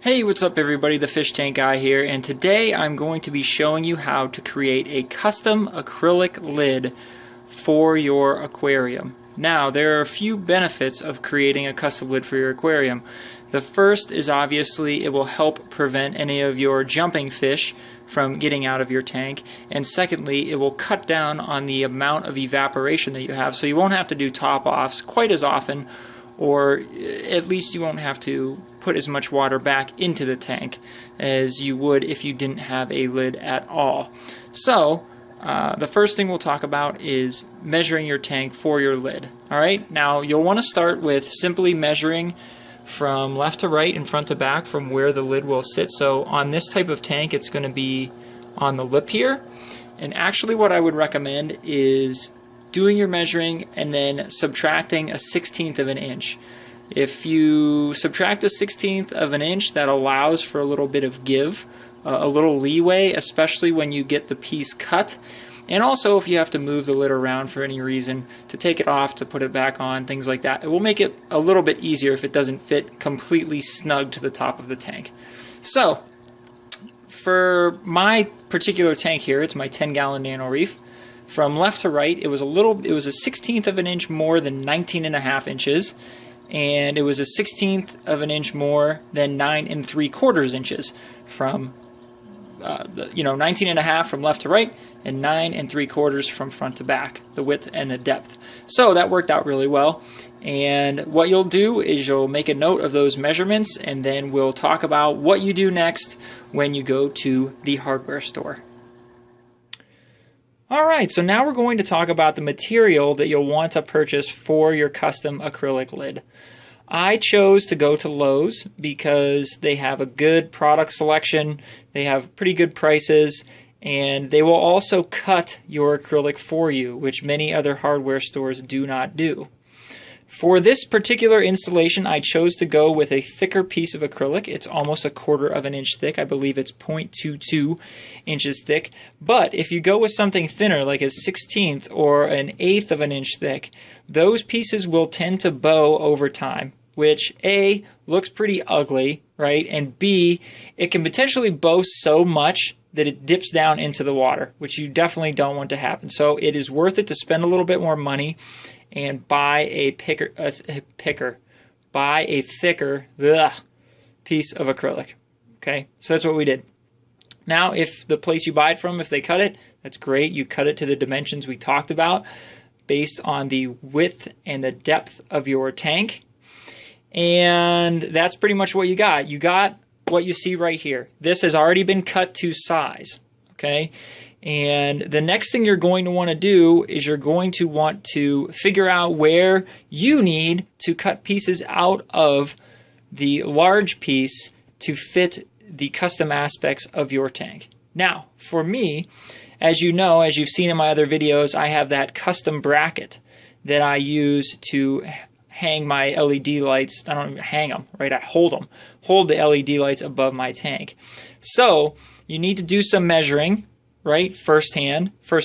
Hey, what's up everybody, the Fish Tank Guy here, and today I'm going to be showing you how to create a custom acrylic lid for your aquarium. Now, there are a few benefits of creating a custom lid for your aquarium. The first is obviously it will help prevent any of your jumping fish from getting out of your tank, and secondly, it will cut down on the amount of evaporation that you have, so you won't have to do top-offs quite as often, or at least you won't have to put as much water back into the tank as you would if you didn't have a lid at all. So the first thing we'll talk about is measuring your tank for your lid. Alright, now you'll want to start with simply measuring from left to right and front to back from where the lid will sit. So on this type of tank it's going to be on the lip here, and actually what I would recommend is doing your measuring and then subtracting a 1/16 of an inch. If you subtract a 1/16 of an inch, that allows for a little bit of give, a little leeway, especially when you get the piece cut. And also if you have to move the lid around for any reason, to take it off, to put it back on, things like that. It will make it a little bit easier if it doesn't fit completely snug to the top of the tank. So, for my particular tank here, it's my 10-gallon Nano Reef. From left to right, it was a 1/16 of an inch more than 19.5 inches, and it was a 1/16 of an inch more than 9 3/4 inches. From 19.5 from left to right, and 9 3/4 from front to back, the width and the depth. So that worked out really well. And what you'll do is you'll make a note of those measurements, and then we'll talk about what you do next when you go to the hardware store. Alright, so now we're going to talk about the material that you'll want to purchase for your custom acrylic lid. I chose to go to Lowe's because they have a good product selection, they have pretty good prices, and they will also cut your acrylic for you, which many other hardware stores do not do. For this particular installation, I chose to go with a thicker piece of acrylic. It's almost 1/4 of an inch thick. I believe it's 0.22 inches thick. But if you go with something thinner, like a 1/16 or an 1/8 of an inch thick, those pieces will tend to bow over time, which A, looks pretty ugly, right? And B, it can potentially bow so much that it dips down into the water, which you definitely don't want to happen. So it is worth it to spend a little bit more money and buy a thicker piece of acrylic. Okay, so that's what we did. Now, if the place you buy it from, if they cut it, that's great. You cut it to the dimensions we talked about based on the width and the depth of your tank. And that's pretty much what you got. You got what you see right here. This has already been cut to size. Okay. And the next thing you're going to want to do is you're going to want to figure out where you need to cut pieces out of the large piece to fit the custom aspects of your tank. Now, for me, as you know, as you've seen in my other videos, I have that custom bracket that I use to hang my LED lights. I don't even hang them, right? I hold them. Hold the LED lights above my tank. So, you need to do some measuring, right? First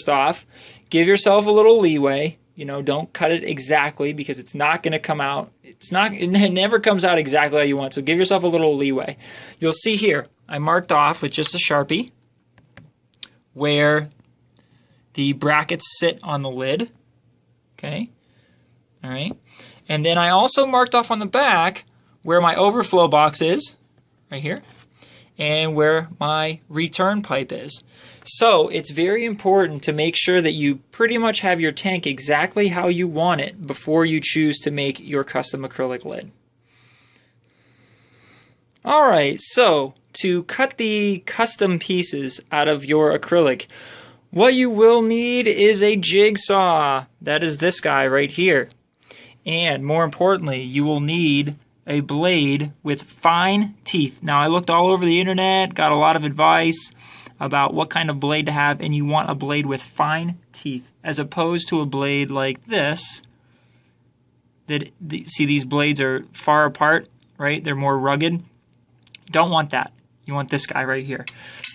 off, give yourself a little leeway. You know, don't cut it exactly because it's not going to come out. It never comes out exactly how you want. So give yourself a little leeway. You'll see here, I marked off with just a Sharpie where the brackets sit on the lid. Okay. All right. And then I also marked off on the back where my overflow box is, right here, and where my return pipe is. So it's very important to make sure that you pretty much have your tank exactly how you want it before you choose to make your custom acrylic lid. Alright, so to cut the custom pieces out of your acrylic, what you will need is a jigsaw. That is this guy right here. And more importantly, you will need a blade with fine teeth. Now, I looked all over the internet, got a lot of advice about what kind of blade to have, and you want a blade with fine teeth, as opposed to a blade like this. See, these blades are far apart, right? They're more rugged. Don't want that. You want this guy right here.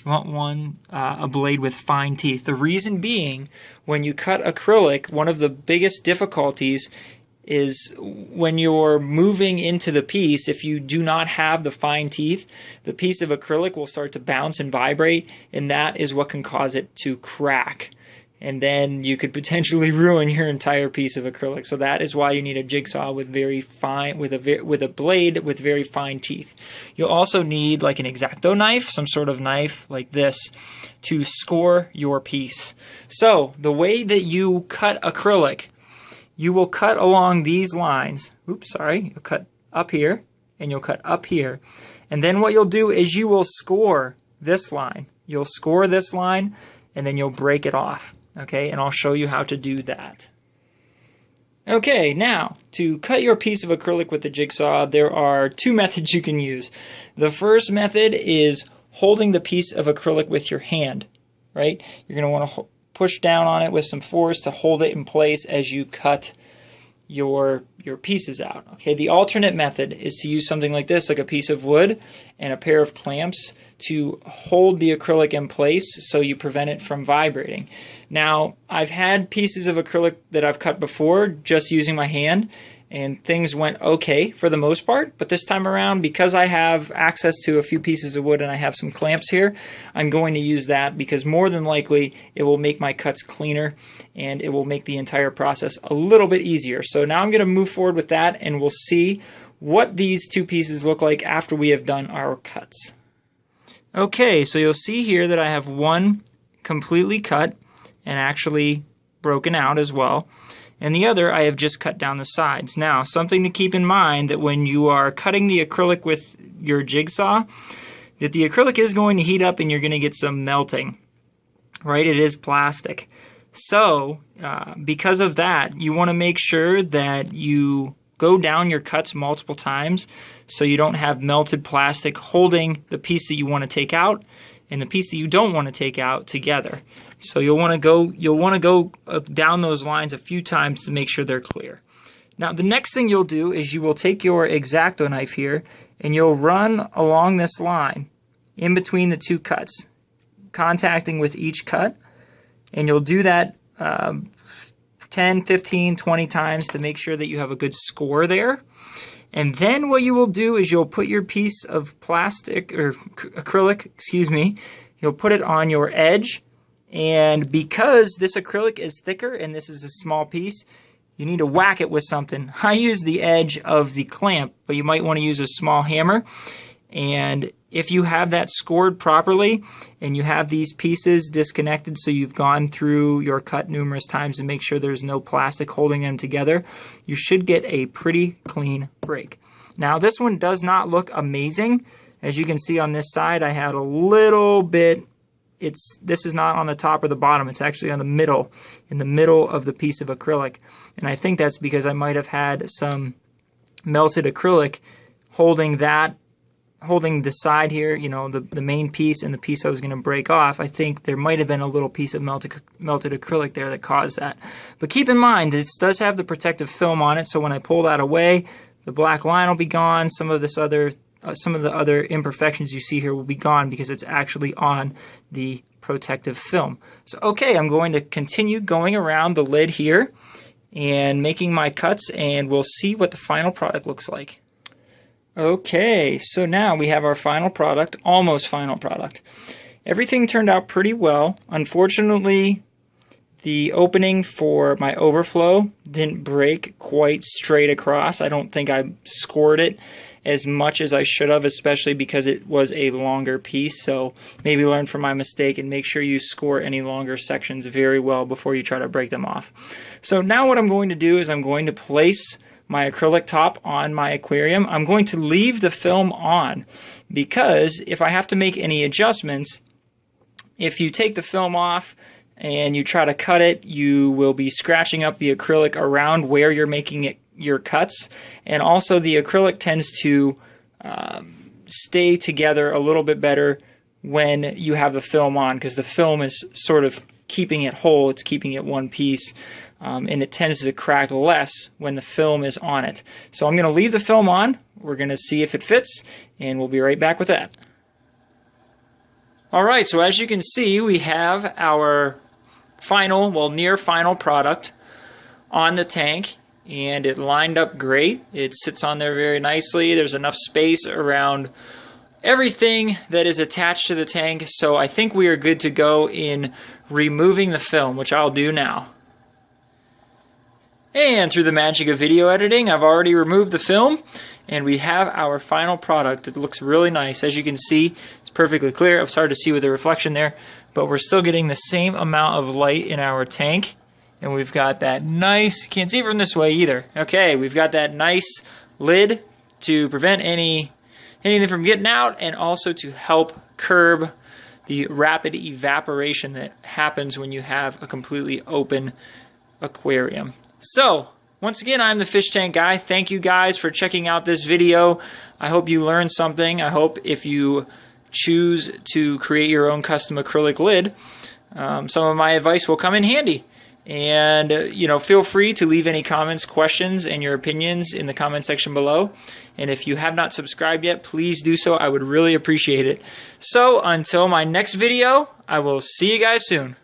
You want a blade with fine teeth. The reason being, when you cut acrylic, one of the biggest difficulties is when you're moving into the piece, if you do not have the fine teeth, the piece of acrylic will start to bounce and vibrate, and that is what can cause it to crack. And then you could potentially ruin your entire piece of acrylic. So that is why you need a jigsaw with very fine, with a blade with very fine teeth. You'll also need like an X-Acto knife, some sort of knife like this, to score your piece. So the way that you cut acrylic, you will cut along these lines. Oops, sorry. You'll cut up here and you'll cut up here. And then what you'll do is you will score this line. You'll score this line and then you'll break it off. Okay, and I'll show you how to do that. Okay, now to cut your piece of acrylic with the jigsaw, there are two methods you can use. The first method is holding the piece of acrylic with your hand, right? You're going to want to push down on it with some force to hold it in place as you cut your pieces out. Okay, the alternate method is to use something like this, like a piece of wood and a pair of clamps to hold the acrylic in place so you prevent it from vibrating. Now, I've had pieces of acrylic that I've cut before just using my hand, and things went okay for the most part, but this time around, because I have access to a few pieces of wood and I have some clamps here, I'm going to use that because more than likely it will make my cuts cleaner and it will make the entire process a little bit easier. So now I'm going to move forward with that and we'll see what these two pieces look like after we have done our cuts. Okay, so you'll see here that I have one completely cut and actually broken out as well. And the other I have just cut down the sides. Now, something to keep in mind that when you are cutting the acrylic with your jigsaw, that the acrylic is going to heat up and you're going to get some melting, right? It is plastic. So, because of that, you want to make sure that you go down your cuts multiple times so you don't have melted plastic holding the piece that you want to take out and the piece that you don't want to take out together. So you'll want to go down those lines a few times to make sure they're clear. Now the next thing you'll do is you will take your X-Acto knife here and you'll run along this line in between the two cuts, contacting with each cut, and you'll do that 10, 15, 20 times to make sure that you have a good score there. And then what you will do is you'll put your piece of plastic or acrylic, excuse me, you'll put it on your edge, and because this acrylic is thicker and this is a small piece, you need to whack it with something. I use the edge of the clamp, but you might want to use a small hammer. And if you have that scored properly and you have these pieces disconnected so you've gone through your cut numerous times to make sure there's no plastic holding them together, you should get a pretty clean break. Now this one does not look amazing. As you can see on this side, I had a little bit, this is not on the top or the bottom, it's actually on the middle, in the middle of the piece of acrylic. And I think that's because I might have had some melted acrylic holding the side here, you know, the main piece and the piece I was going to break off. I think there might have been a little piece of melted acrylic there that caused that. But keep in mind, this does have the protective film on it, so when I pull that away, the black line will be gone. Some of the other imperfections you see here will be gone because it's actually on the protective film. So okay, I'm going to continue going around the lid here and making my cuts, and we'll see what the final product looks like. Okay, so now we have our final product, almost final product. Everything turned out pretty well. Unfortunately, the opening for my overflow didn't break quite straight across. I don't think I scored it as much as I should have, especially because it was a longer piece. So maybe learn from my mistake and make sure you score any longer sections very well before you try to break them off. So now what I'm going to do is I'm going to place my acrylic top on my aquarium. I'm going to leave the film on because if I have to make any adjustments, if you take the film off and you try to cut it, you will be scratching up the acrylic around where you're making your cuts, and also the acrylic tends to stay together a little bit better when you have the film on, because the film is sort of keeping it whole, it's keeping it one piece, and it tends to crack less when the film is on it. So I'm going to leave the film on, we're going to see if it fits, and we'll be right back with that. Alright, so as you can see, we have our final, well, near final product on the tank, and it lined up great. It sits on there very nicely. There's enough space around everything that is attached to the tank, so I think we are good to go in removing the film, which I'll do now. And through the magic of video editing, I've already removed the film, and we have our final product. It looks really nice. As you can see, it's perfectly clear. It's hard to see with the reflection there, but we're still getting the same amount of light in our tank. And we've got that nice, can't see from this way either. Okay, we've got that nice lid to prevent anything from getting out, and also to help curb the rapid evaporation that happens when you have a completely open aquarium. So, once again, I'm the Fish Tank Guy. Thank you guys for checking out this video. I hope you learned something. I hope if you choose to create your own custom acrylic lid, some of my advice will come in handy. And, feel free to leave any comments, questions, and your opinions in the comment section below. And if you have not subscribed yet, please do so. I would really appreciate it. So, until my next video, I will see you guys soon.